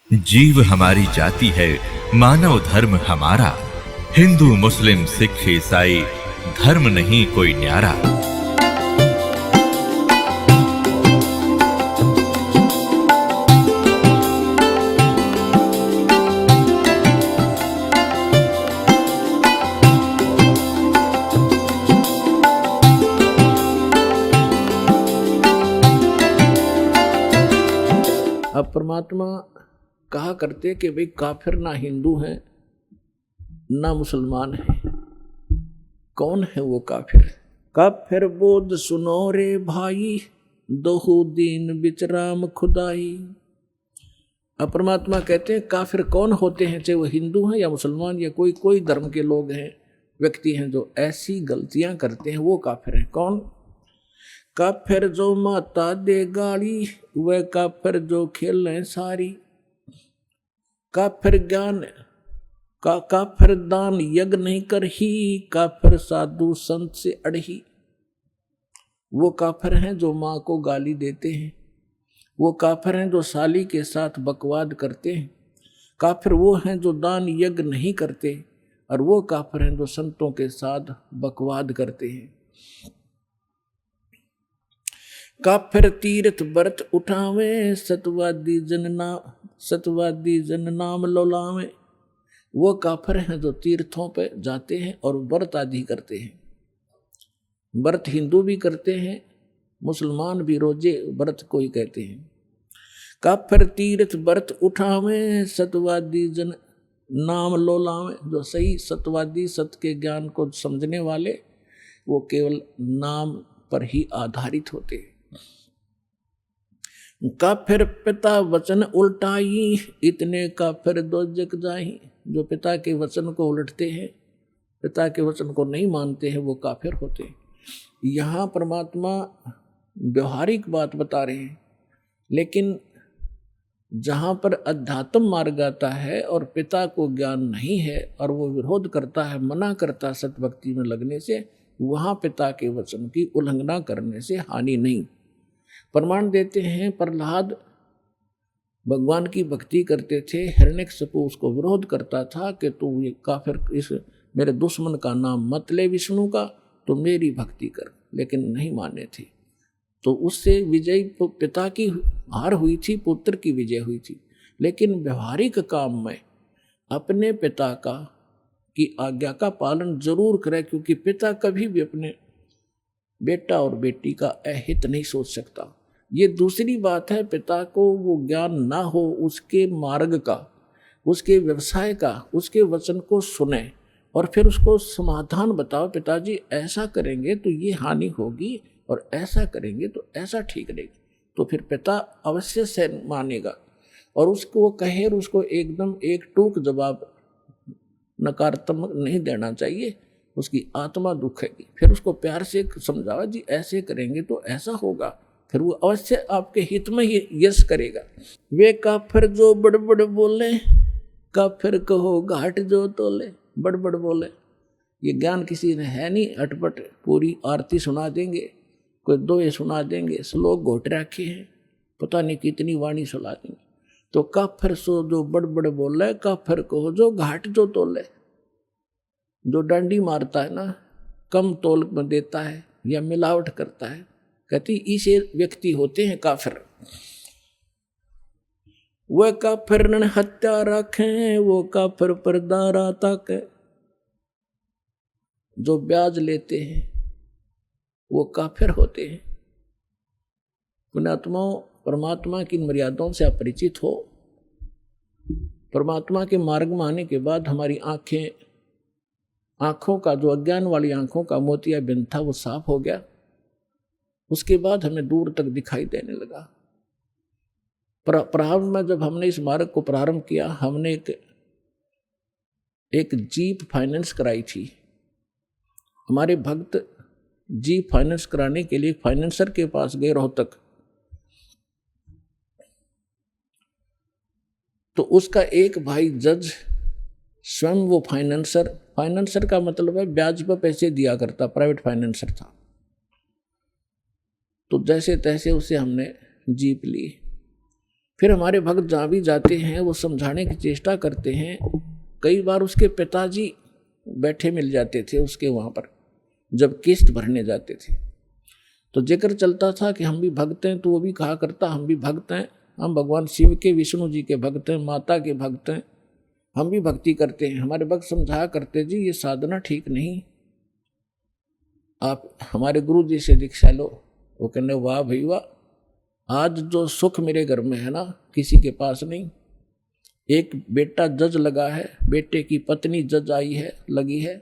जीव हमारी जाति है, मानव धर्म हमारा। हिंदू मुस्लिम सिख ईसाई धर्म नहीं कोई न्यारा। अब परमात्मा कहा करते कि भाई काफिर ना हिंदू हैं ना मुसलमान हैं। कौन है वो काफिर? काफिर बोध सुनो रे भाई, दोहू दीन बिचराम खुदाई। अब परमात्मा कहते हैं काफिर कौन होते हैं, चाहे वो हिंदू हैं या मुसलमान या कोई धर्म के लोग हैं, व्यक्ति हैं जो ऐसी गलतियां करते हैं, वो काफिर हैं। कौन? काफिर जो माता दे गाली, वह काफिर जो खेलें सारी। काफिर ज्ञान काफिर दान यज्ञ नहीं करही, काफिर साधु संत से अड़ही। वो काफिर हैं जो माँ को गाली देते हैं, वो काफिर हैं जो साली के साथ बकवाद करते हैं, काफिर वो हैं जो दान यज्ञ नहीं करते, और वो काफिर हैं जो संतों के साथ बकवाद करते हैं। काफिर तीर्थ व्रत उठावे, सतवादी जन नाम लोलावे। वो काफिर हैं जो तीर्थों पे जाते हैं और व्रत आदि करते हैं। व्रत हिंदू भी करते हैं, मुसलमान भी रोजे व्रत को ही कहते हैं। काफिर तीर्थ व्रत उठावे, सतवादी जन नाम लोलावे। जो सही सतवादी, सत्य के ज्ञान को समझने वाले, वो केवल नाम पर ही आधारित होते हैं। काफिर पिता वचन उल्टाई, इतने काफिर दोजक जाही। जो पिता के वचन को उलटते हैं, पिता के वचन को नहीं मानते हैं, वो काफिर होते हैं। यहाँ परमात्मा व्यवहारिक बात बता रहे हैं, लेकिन जहाँ पर अध्यात्म मार्ग आता है और पिता को ज्ञान नहीं है और वो विरोध करता है, मना करता है सत्य भक्ति में लगने से, वहाँ पिता के वचन की उल्लंघना करने से हानि नहीं। प्रमाण देते हैं, प्रहलाद भगवान की भक्ति करते थे, हिरण्यकशिपु उसको विरोध करता था कि तू ये काफिर, इस मेरे दुश्मन का नाम मत ले विष्णु का, तो मेरी भक्ति कर, लेकिन नहीं माने थे। तो उससे विजय पिता की हार हुई थी, पुत्र की विजय हुई थी। लेकिन व्यवहारिक काम में अपने पिता की आज्ञा का पालन जरूर करें, क्योंकि पिता कभी भी अपने बेटा और बेटी का अहित नहीं सोच सकता। ये दूसरी बात है, पिता को वो ज्ञान ना हो उसके मार्ग का, उसके व्यवसाय का, उसके वचन को सुने और फिर उसको समाधान बताओ, पिताजी ऐसा करेंगे तो ये हानि होगी और ऐसा करेंगे तो ऐसा ठीक रहेगा। तो फिर पिता अवश्य से मानेगा, और उसको वो कहे और उसको एकदम एक टूक जवाब नकारात्मक नहीं देना चाहिए, उसकी आत्मा दुखेगी। फिर उसको प्यार से समझाओ, जी ऐसे करेंगे तो ऐसा होगा, फिर वो अवश्य आपके हित में ही यश करेगा। वे काफिर जो बड़बड़ बोले, काफिर कहो घाट जो तोले। बड़बड़ बोले, ये ज्ञान किसी ने है नहीं, अटपट पूरी आरती सुना देंगे, कोई दोहे सुना देंगे, श्लोक घोट रखे हैं, पता नहीं कितनी वाणी सुना देंगे। तो काफिर सो जो बड़बड़ बोले, काफिर कहो जो घाट जो तोले। जो डंडी मारता है ना, कम तोल में देता है या मिलावट करता है, कहती इसे व्यक्ति होते हैं काफिर। वह काफिर न हत्या रखें, वो काफिर पर दारा तक। जो ब्याज लेते हैं वो काफिर होते हैं। पुण्यात्माओं, परमात्मा की मर्यादाओं से अपरिचित हो। परमात्मा के मार्ग में आने के बाद हमारी आंखों का जो अज्ञान वाली आंखों का मोतिया बिंद था वो साफ हो गया। उसके बाद हमें दूर तक दिखाई देने लगा। प्रारंभ में जब हमने इस मार्ग को प्रारंभ किया, हमने एक जीप फाइनेंस कराई थी। हमारे भक्त जीप फाइनेंस कराने के लिए फाइनेंसर के पास गए रोहतक। तो उसका एक भाई जज स्वयं वो फाइनेंसर का मतलब है ब्याज पर पैसे दिया करता, प्राइवेट फाइनेंसर था। तो जैसे तैसे उसे हमने जीप ली। फिर हमारे भक्त जहाँ भी जाते हैं वो समझाने की चेष्टा करते हैं। कई बार उसके पिताजी बैठे मिल जाते थे उसके वहाँ पर जब किस्त भरने जाते थे, तो जिक्र चलता था कि हम भी भक्त हैं, तो वो भी कहा करता हम भी भक्त हैं, हम भगवान शिव के, विष्णु जी के भक्त हैं, माता के भक्त हैं, हम भी भक्ति करते हैं। हमारे भक्त समझाया करते जी ये साधना ठीक नहीं, आप हमारे गुरु जी से दीक्षा लो। वो कहने वाह भाई वाह, आज जो सुख मेरे घर में है ना किसी के पास नहीं। एक बेटा जज लगा है, बेटे की पत्नी जज आई है लगी है,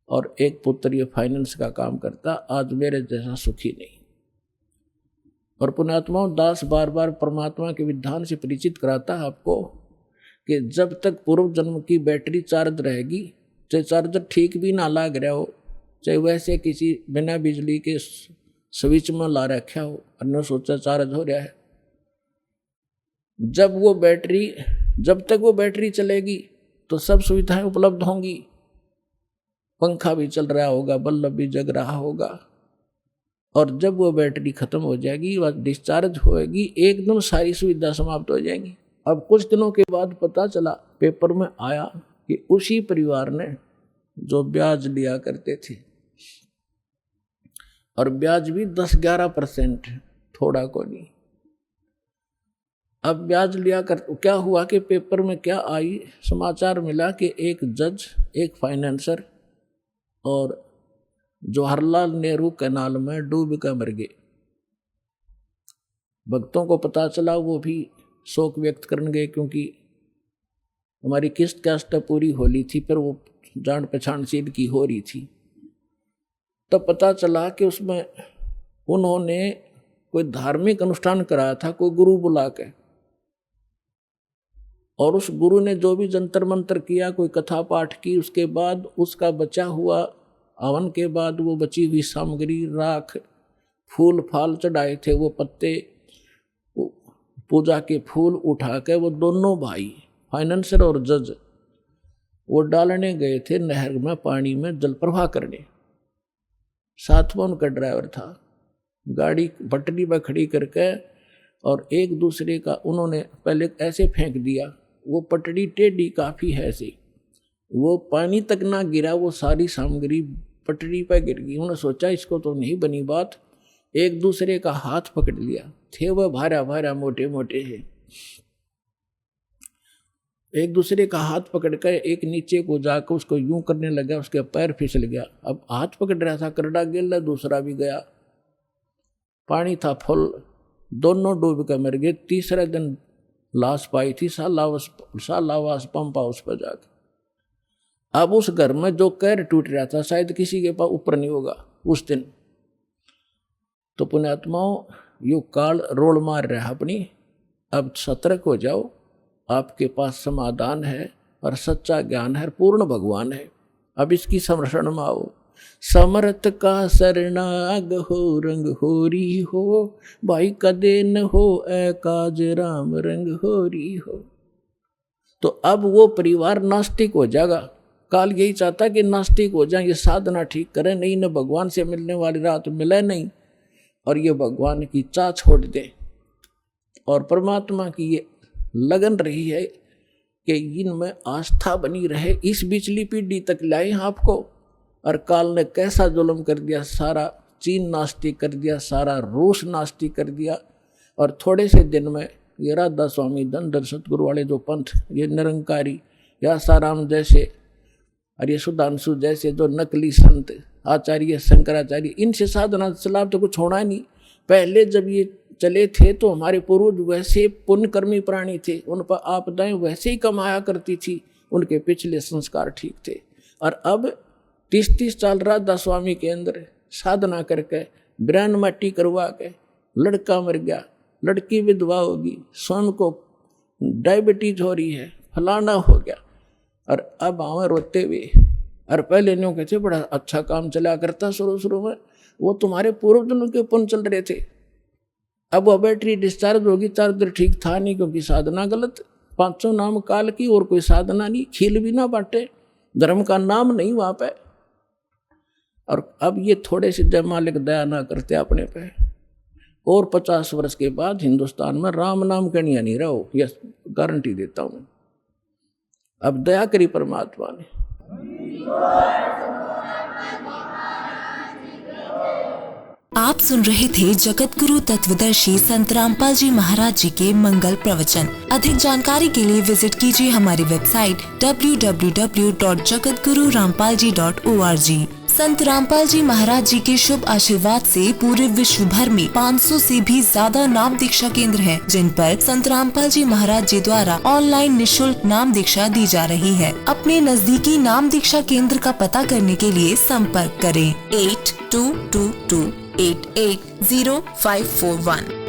और एक पुत्र ये फाइनेंस का काम करता, आज मेरे जैसा सुखी नहीं। और पुण्यात्माओं, दास बार बार परमात्मा के विधान से परिचित कराता है आपको कि जब तक पूर्व जन्म की बैटरी चार्ज रहेगी, चाहे चार्जर ठीक भी ना लग रहा हो, चाहे वैसे किसी बिना बिजली के स्विच में ला रखा हो, अन्य सोचा चार्ज हो रहा है, जब तक वो बैटरी चलेगी तो सब सुविधाएं उपलब्ध होंगी, पंखा भी चल रहा होगा, बल्ब भी जग रहा होगा। और जब वो बैटरी खत्म हो जाएगी, वह डिस्चार्ज होएगी, एकदम सारी सुविधा समाप्त हो जाएंगी। अब कुछ दिनों के बाद पता चला, पेपर में आया कि उसी परिवार ने जो ब्याज लिया करते थे, और ब्याज भी 10-11%, थोड़ा को नहीं। अब ब्याज लिया कर क्या हुआ कि पेपर में क्या आई, समाचार मिला कि एक जज, एक फाइनेंसर और जवाहरलाल नेहरू कैनाल में डूब कर मर गए। भक्तों को पता चला, वो भी शोक व्यक्त करने गए, क्योंकि हमारी किस्त कास्ट पूरी होली थी, फिर वो जान पहचान सीध की हो रही थी। तब पता चला कि उसमें उन्होंने कोई धार्मिक अनुष्ठान कराया था, कोई गुरु बुला के, और उस गुरु ने जो भी जंतर मंतर किया, कोई कथा पाठ की, उसके बाद उसका बचा हुआ हवन के बाद वो बची हुई सामग्री, राख, फूल फाल चढ़ाए थे, वो पत्ते, पूजा के फूल उठा के वो दोनों भाई फाइनेंसर और जज वो डालने गए थे नहर में, पानी में जल प्रवाह करने। साथ में उनका ड्राइवर था, गाड़ी पटरी पर खड़ी करके, और एक दूसरे का उन्होंने पहले ऐसे फेंक दिया, वो पटड़ी टेढ़ी काफ़ी है ऐसी, वो पानी तक ना गिरा, वो सारी सामग्री पटड़ी पर गिर गई। उन्होंने सोचा इसको तो नहीं बनी बात, एक दूसरे का हाथ पकड़ लिया, थे वह भारा भारा मोटे मोटे है, एक दूसरे का हाथ पकड़कर एक नीचे को जाकर उसको यूं करने लगा, उसके पैर फिसल गया। अब हाथ पकड़ रहा था, करड़ा गिर, दूसरा भी गया, पानी था फुल, दोनों डूब कर मर गए। तीसरे दिन लाश पाई थी सालावास पंप हाउस पर जाकर। अब उस घर में जो कैर टूट रहा था, शायद किसी के पास ऊपर नहीं होगा उस दिन। तो पुण्यात्माओं, यो काल रोल मार रहा अपनी, अब सतर्क हो जाओ, आपके पास समाधान है और सच्चा ज्ञान है, पूर्ण भगवान है। अब इसकी संरक्षण में आओ। समर्थ का शरणाग हो, रंग होरी हो, भाई कदे न हो ए काज राम, रंग होरी हो। तो अब वो परिवार नास्तिक हो जाएगा। काल यही चाहता कि नास्तिक हो जाए, ये साधना ठीक करें, नहीं न भगवान से मिलने वाली रात मिले नहीं, और ये भगवान की चाह छोड़ दे, और परमात्मा की ये लगन रही है कि इनमें आस्था बनी रहे, इस बिचली पीढ़ी तक लाए आपको। और काल ने कैसा जुल्म कर दिया, सारा चीन नास्तिक कर दिया, सारा रूस नास्तिक कर दिया। और थोड़े से दिन में ये राधा स्वामी धनधर सतगुरु वाले जो पंथ, ये निरंकारी या साराम जैसे और ये सुधांशु जैसे जो नकली संत आचार्य शंकराचार्य, इनसे साधना चला तो कुछ होना नहीं। पहले जब ये चले थे तो हमारे पूर्वज वैसे पुण्यकर्मी प्राणी थे, उन पर आपदाएं वैसे ही कमाया करती थी, उनके पिछले संस्कार ठीक थे। और अब 30-30 साल राधा स्वामी के अंदर साधना करके ब्रेन मट्टी करवा के लड़का मर गया, लड़की विधवा होगी, स्वयं को डायबिटीज हो रही है, फलाना हो गया, और अब आवे रोते हुए। और पहले न्यों कहते बड़ा अच्छा काम चला करता शुरू में, वो तुम्हारे पूर्वजों के पुण्य चल रहे थे। अब वो बैटरी डिस्चार्ज होगी, चार्जर ठीक था नहीं, क्योंकि साधना गलत। 500 नाम काल की और कोई साधना नहीं, खील भी ना बांटे, धर्म का नाम नहीं वहां पे। और अब ये थोड़े से जय मालिक दया ना करते अपने पे, और 50 वर्ष के बाद हिंदुस्तान में राम नाम कनिया नहीं रहो, यह गारंटी देता हूं। अब दया करी परमात्मा ने। आप सुन रहे थे जगत गुरु तत्वदर्शी संत रामपाल जी महाराज जी के मंगल प्रवचन। अधिक जानकारी के लिए विजिट कीजिए हमारी वेबसाइट www.jagatgururampalji.org। संत रामपाल जी महाराज जी के शुभ आशीर्वाद से पूरे विश्व भर में 500 से भी ज्यादा नाम दीक्षा केंद्र हैं, जिन पर संत रामपाल जी महाराज जी द्वारा ऑनलाइन निशुल्क नाम दीक्षा दी जा रही है। अपने नजदीकी नाम दीक्षा केंद्र का पता करने के लिए संपर्क करें 8222880541।